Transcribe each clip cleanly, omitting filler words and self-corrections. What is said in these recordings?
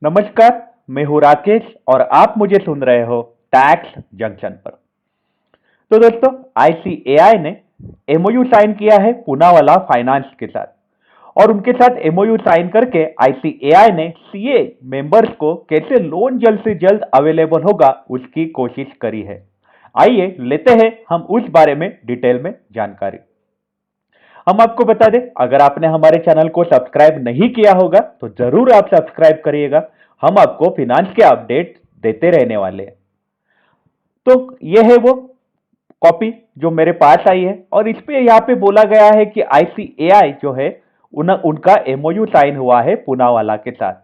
नमस्कार। मैं हूं राकेश और आप मुझे सुन रहे हो टैक्स जंक्शन पर। तो दोस्तों, आईसीएआई ने एमओयू साइन किया है पूनावाला फाइनेंस के साथ और उनके साथ एमओयू साइन करके आईसीएआई ने सीए मेंबर्स को कैसे लोन जल्द से जल्द अवेलेबल होगा उसकी कोशिश करी है। आइए लेते हैं हम उस बारे में डिटेल में जानकारी। हम आपको बता दें, अगर आपने हमारे चैनल को सब्सक्राइब नहीं किया होगा तो जरूर आप सब्सक्राइब करिएगा। हम आपको फिनांस के अपडेट देते रहने वाले हैं। तो ये है वो कॉपी जो मेरे पास आई है और इस पे यहाँ पे बोला गया है कि आईसीएआई जो है उनका एमओयू साइन हुआ है पूनावाला के साथ।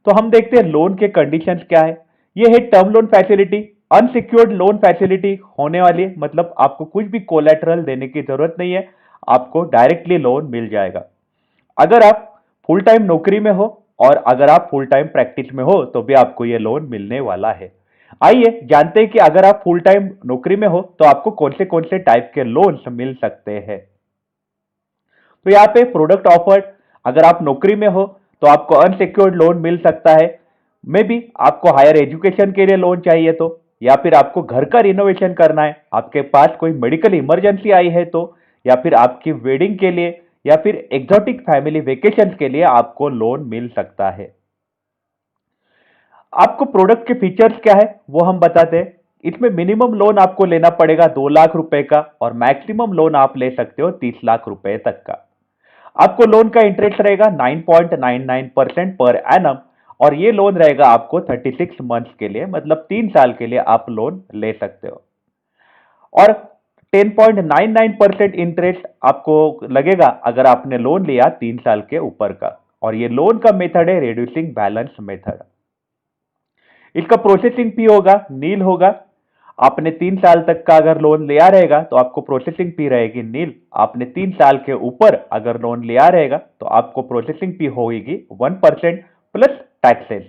तो हम देखते हैं लोन के कंडीशंस क्या है। ये है term loan facility, unsecured loan facility होने वाली है, मतलब आपको कुछ भी कोलेटरल देने की जरूरत नहीं है, आपको डायरेक्टली लोन मिल जाएगा। अगर आप फुल टाइम नौकरी में हो और अगर आप फुल टाइम प्रैक्टिस में हो तो भी आपको ये लोन मिलने वाला है। आइए जानते हैं कि अगर आप फुल टाइम नौकरी में हो तो आपको कौन से टाइप के लोन्स मिल सकते हैं। तो यहाँ पे प्रोडक्ट ऑफर्ड, अगर आप नौकरी में हो तो आपको अनसिक्योर्ड लोन मिल सकता है। मे बी आपको हायर एजुकेशन के लिए लोन चाहिए तो, या फिर आपको घर का रिनोवेशन करना है, आपके पास कोई मेडिकल इमरजेंसी आई है तो, या फिर आपकी वेडिंग के लिए, या फिर एक्सोटिक फैमिली वेकेशन के लिए आपको लोन मिल सकता है। आपको प्रोडक्ट के फीचर्स क्या है वो हम बताते हैं। इसमें मिनिमम लोन आपको लेना पड़ेगा 2 लाख रुपए का और मैक्सिमम लोन आप ले सकते हो 30 लाख रुपए तक का। आपको लोन का इंटरेस्ट रहेगा 9.99% पर एनम और ये लोन रहेगा आपको 36 मंथ्स के लिए, मतलब 3 साल के लिए आप लोन ले सकते हो। और 10.99% इंटरेस्ट आपको लगेगा अगर आपने लोन लिया 3 साल के ऊपर का, और ये लोन का मेथड है रिड्यूसिंग बैलेंस मेथड। इसका प्रोसेसिंग फी होगा नील होगा। आपने 3 साल तक का अगर लोन लिया रहेगा तो आपको प्रोसेसिंग फी रहेगी नील। आपने 3 साल के ऊपर अगर लोन लिया रहेगा तो आपको प्रोसेसिंग फी होगी 1% प्लस टैक्सेस।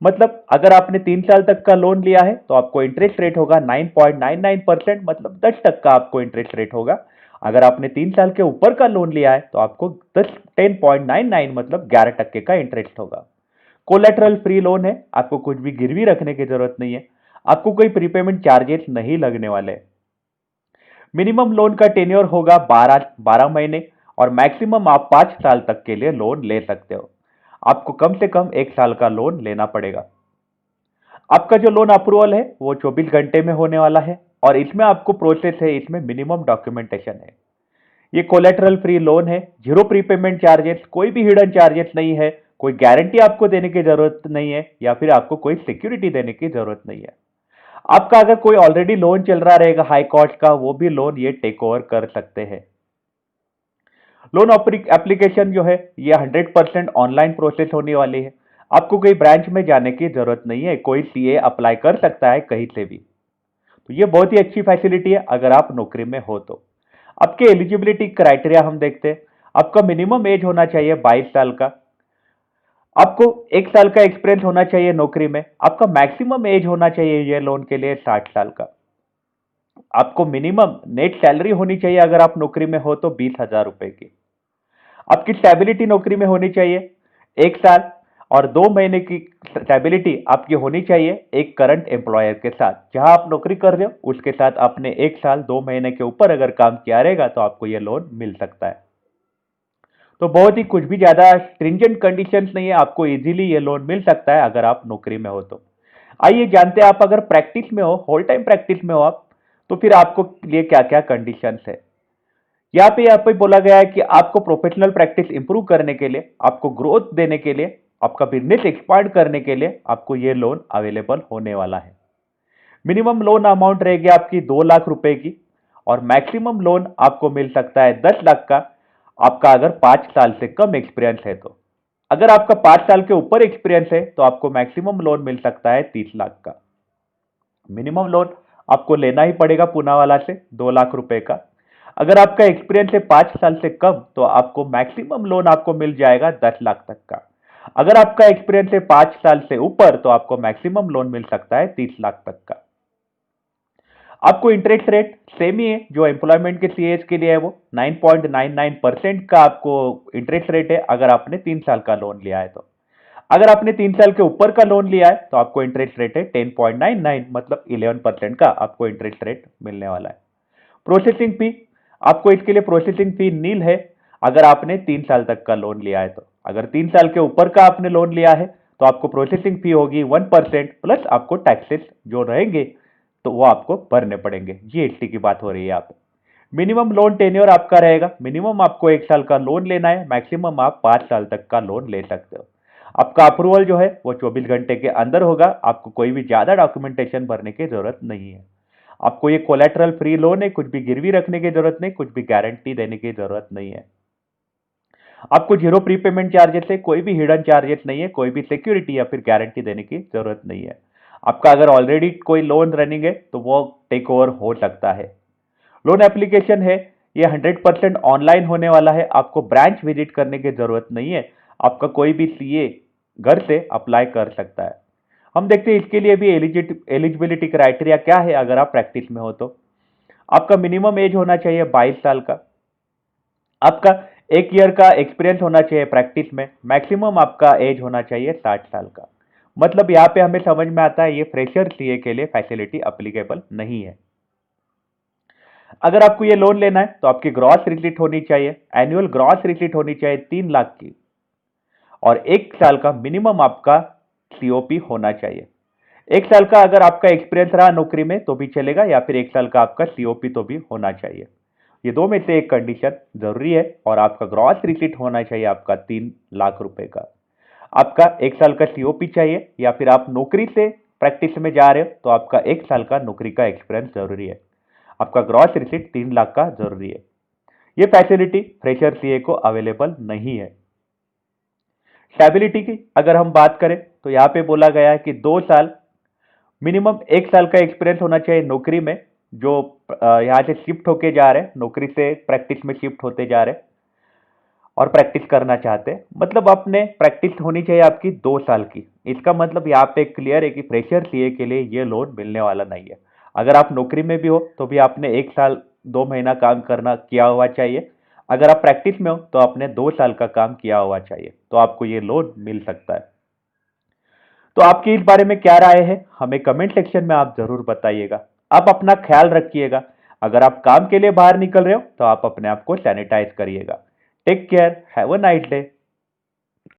मतलब अगर आपने 3 साल तक का लोन लिया है तो आपको इंटरेस्ट रेट होगा 9.99%, मतलब 10% आपको इंटरेस्ट रेट होगा। अगर आपने 3 साल के ऊपर का लोन लिया है तो आपको 10.99 मतलब 11% का इंटरेस्ट होगा। कोलेटरल फ्री लोन है, आपको कुछ भी गिरवी रखने की जरूरत नहीं है, आपको कोई प्रीपेमेंट चार्जेस नहीं लगने वाले। मिनिमम लोन का टेन्योर होगा 12 महीने और मैक्सिमम आप 5 साल तक के लिए लोन ले सकते हो। आपको कम से कम 1 साल का लोन लेना पड़ेगा। आपका जो लोन अप्रूवल है वो 24 घंटे में होने वाला है और इसमें आपको प्रोसेस है, इसमें मिनिमम डॉक्यूमेंटेशन है। ये कोलेटरल फ्री लोन है, जीरो प्रीपेमेंट चार्जेस, कोई भी हिडन चार्जेस नहीं है, कोई गारंटी आपको देने की जरूरत नहीं है या फिर आपको कोई सिक्योरिटी देने की जरूरत नहीं है। आपका अगर कोई ऑलरेडी लोन चल रहा रहेगा हाई कॉस्ट का, वो भी लोन ये टेक ओवर कर सकते हैं। लोन एप्लीकेशन जो है ये 100% ऑनलाइन प्रोसेस होने वाली है। आपको कोई ब्रांच में जाने की जरूरत नहीं है, कोई सीए अप्लाई कर सकता है कहीं से भी। तो ये बहुत ही अच्छी फैसिलिटी है अगर आप नौकरी में हो तो। आपके एलिजिबिलिटी क्राइटेरिया हम देखते हैं। आपका मिनिमम एज होना चाहिए 22 साल का। आपको 1 साल का एक्सपीरियंस होना चाहिए नौकरी में। आपका मैक्सिमम एज होना चाहिए ये लोन के लिए 60 साल का। आपको मिनिमम नेट सैलरी होनी चाहिए अगर आप नौकरी में हो तो 20,000 रुपए की। आपकी स्टेबिलिटी नौकरी में होनी चाहिए 1 साल और 2 महीने की स्टेबिलिटी आपकी होनी चाहिए एक करंट एम्प्लॉयर के साथ। जहां आप नौकरी कर रहे हो उसके साथ आपने 1 साल 2 महीने के ऊपर अगर काम किया रहेगा तो आपको यह लोन मिल सकता है। तो बहुत ही कुछ भी ज्यादा स्ट्रिंजेंट कंडीशंस नहीं है, आपको इजीली ये लोन मिल सकता है अगर आप नौकरी में हो तो। आइए जानते हैं, आप अगर प्रैक्टिस में हो, होल टाइम प्रैक्टिस में हो आप, तो फिर आपको लिए क्या क्या कंडीशंस है। यहाँ पे बोला गया है कि आपको प्रोफेशनल प्रैक्टिस इंप्रूव करने के लिए, आपको ग्रोथ देने के लिए, आपका बिजनेस एक्सपांड करने के लिए आपको ये लोन अवेलेबल होने वाला है। मिनिमम लोन अमाउंट रहेगी आपकी 2 लाख रुपए की और मैक्सिमम लोन आपको मिल सकता है 10 लाख का, आपका अगर 5 साल से कम एक्सपीरियंस है तो। अगर आपका 5 साल के ऊपर एक्सपीरियंस है तो आपको मैक्सिमम लोन मिल सकता है 30 लाख का। मिनिमम लोन आपको लेना ही पड़ेगा पूनावाला से 2 लाख रुपए का। अगर आपका एक्सपीरियंस है 5 साल से कम तो आपको मैक्सिमम लोन आपको मिल जाएगा 10 लाख तक का। अगर आपका एक्सपीरियंस है 5 साल से ऊपर तो आपको मैक्सिमम लोन मिल सकता है 30 लाख तक का। आपको इंटरेस्ट रेट सेम ही है जो एम्प्लॉयमेंट के सीएस के लिए है, वो 9.99% का आपको इंटरेस्ट रेट है अगर आपने 3 साल का लोन लिया है तो। अगर आपने 3 साल के ऊपर का लोन लिया है तो आपको इंटरेस्ट रेट है 10.99, मतलब 11% का आपको इंटरेस्ट रेट मिलने वाला है। प्रोसेसिंग फी, आपको इसके लिए प्रोसेसिंग फी नील है अगर आपने 3 साल तक का लोन लिया है। तो अगर 3 साल के ऊपर का आपने लोन लिया है तो आपको प्रोसेसिंग फी होगी 1%, प्लस आपको टैक्सेस जो रहेंगे तो वो आपको भरने पड़ेंगे। जीएसटी की बात हो रही है यहाँ पे। मिनिमम लोन टेन्योर आपका रहेगा, मिनिमम आपको 1 साल का लोन लेना है, मैक्सिमम आप 5 साल तक का लोन ले सकते हो। आपका अप्रूवल जो है वो 24 घंटे के अंदर होगा, आपको कोई भी ज्यादा डॉक्यूमेंटेशन भरने की जरूरत नहीं है। आपको ये कोलेटरल फ्री लोन है, कुछ भी गिरवी रखने की जरूरत नहीं, कुछ भी गारंटी देने की जरूरत नहीं है। आपको जीरो प्रीपेमेंट चार्जेस है, कोई भी हिडन चार्जेस नहीं है, कोई भी सिक्योरिटी या फिर गारंटी देने की जरूरत नहीं है। आपका अगर ऑलरेडी कोई लोन रनिंग है तो वो टेक ओवर हो सकता है। लोन एप्लीकेशन है, ये 100% ऑनलाइन होने वाला है, आपको ब्रांच विजिट करने की जरूरत नहीं है। आपका कोई भी सीए घर से अप्लाई कर सकता है। हम देखते हैं इसके लिए भी एलिजिबिलिटी क्राइटेरिया क्या है। अगर आप प्रैक्टिस में हो तो आपका मिनिमम एज होना चाहिए 22 साल का, आपका 1 ईयर का एक्सपीरियंस होना चाहिए प्रैक्टिस में, मैक्सिमम आपका एज होना चाहिए 60 साल का। मतलब यहाँ पे हमें समझ में आता है ये फ्रेशर सीए के लिए फैसिलिटी अप्लीकेबल नहीं है। अगर आपको ये लोन लेना है तो आपकी ग्रॉस रिसीट होनी चाहिए, एनुअल ग्रॉस रिसीट होनी चाहिए 3 लाख की, और 1 साल का मिनिमम आपका सीओपी होना चाहिए। 1 साल का अगर आपका एक्सपीरियंस रहा नौकरी में तो भी चलेगा, या फिर 1 साल का आपका सीओपी तो भी होना चाहिए। ये दो में से एक कंडीशन जरूरी है, और आपका ग्रॉस रिसीट होना चाहिए आपका 3 लाख रुपए का। आपका 1 साल का सीओपी चाहिए, या फिर आप नौकरी से प्रैक्टिस में जा रहे हो तो आपका 1 साल का नौकरी का एक्सपीरियंस जरूरी है। आपका ग्रॉस रिसीट 3 लाख का जरूरी है। ये फैसिलिटी फ्रेशर सीए को अवेलेबल नहीं है। स्टेबिलिटी की अगर हम बात करें तो यहाँ पे बोला गया है कि 2 साल, मिनिमम 1 साल का एक्सपीरियंस होना चाहिए नौकरी में, जो यहाँ से शिफ्ट होके जा रहे हैं, नौकरी से प्रैक्टिस में शिफ्ट होते जा रहे हैं और प्रैक्टिस करना चाहते हैं। मतलब अपने प्रैक्टिस होनी चाहिए आपकी 2 साल की। इसका मतलब यहाँ पे क्लियर है कि फ्रेशर सीए के लिए ये लोन मिलने वाला नहीं है। अगर आप नौकरी में भी हो तो भी आपने 1 साल 2 महीना काम करना किया हुआ चाहिए। अगर आप प्रैक्टिस में हो तो आपने 2 साल का काम किया हुआ चाहिए, तो आपको ये लोन मिल सकता है। तो आपकी इस बारे में क्या राय है, हमें कमेंट सेक्शन में आप जरूर बताइएगा। आप अपना ख्याल रखिएगा। अगर आप काम के लिए बाहर निकल रहे हो तो आप अपने आप को सैनिटाइज करिएगा। Take care, have a nice day.